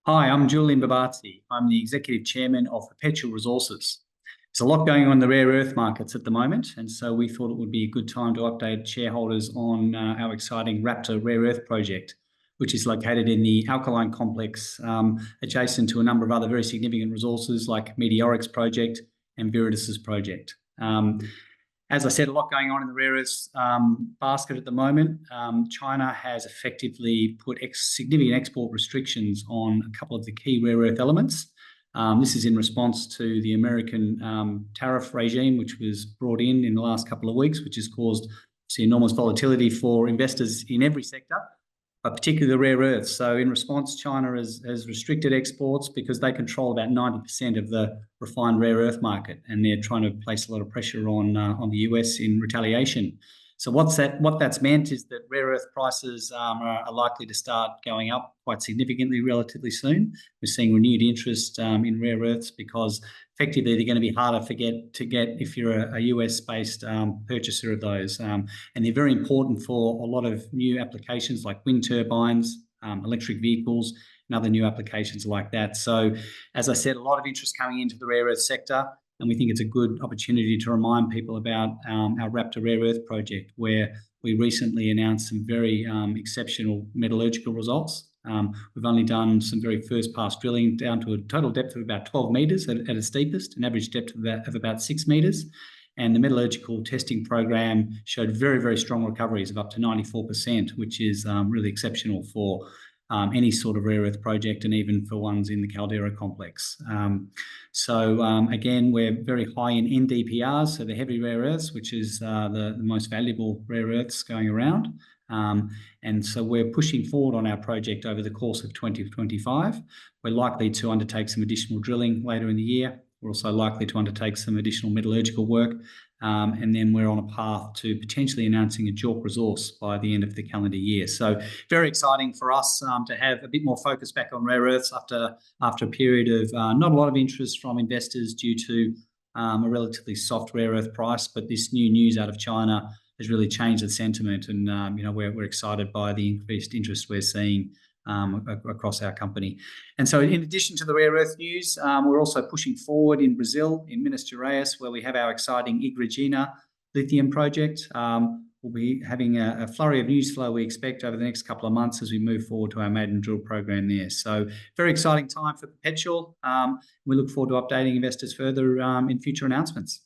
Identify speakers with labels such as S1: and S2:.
S1: Hi, I'm Julian Babarczy. I'm the Executive Chairman of Perpetual Resources. There's a lot going on in the rare earth markets at the moment, and so we thought it would be a good time to update shareholders on our exciting Raptor rare earth project, which is located in the alkaline complex adjacent to a number of other very significant resources like Meteoric's project and Viridis's project. As I said, a lot going on in the rare earths basket at the moment. China has effectively put significant export restrictions on a couple of the key rare earth elements. This is in response to the American tariff regime, which was brought in the last couple of weeks, which has caused enormous volatility for investors in every sector, but particularly the rare earths. So in response, China has restricted exports because they control about 90% of the refined rare earth market, and they're trying to place a lot of pressure on the US in retaliation. So what that's meant is that rare earth prices are likely to start going up quite significantly relatively soon. We're seeing renewed interest in rare earths because effectively they're going to be harder to get if you're a US-based purchaser of those. And they're very important for a lot of new applications like wind turbines, electric vehicles, and other new applications like that. So, as I said, a lot of interest coming into the rare earth sector. And we think it's a good opportunity to remind people about our Raptor Rare Earth project, where we recently announced some very exceptional metallurgical results. We've only done some very first pass drilling down to a total depth of about 12 metres at its deepest, an average depth of about 6 metres. And the metallurgical testing program showed very, very strong recoveries of up to 94%, which is really exceptional for any sort of rare earth project, and even for ones in the Caldera complex. Again, we're very high in NdPrs, so the heavy rare earths, which is the most valuable rare earths going around. And so we're pushing forward on our project over the course of 2025. We're likely to undertake some additional drilling later in the year. We're also likely to undertake some additional metallurgical work. And then we're on a path to potentially announcing a JORC resource by the end of the calendar year. So very exciting for us to have a bit more focus back on rare earths after a period of not a lot of interest from investors due to a relatively soft rare earth price. But this new news out of China has really changed the sentiment, and we're excited by the increased interest we're seeing across our company. And so in addition to the rare earth news, we're also pushing forward in Brazil, in Minas Gerais, where we have our exciting Igrejinha lithium project. We'll be having a flurry of news flow, we expect, over the next couple of months as we move forward to our maiden drill program there. So very exciting time for Perpetual. We look forward to updating investors further in future announcements.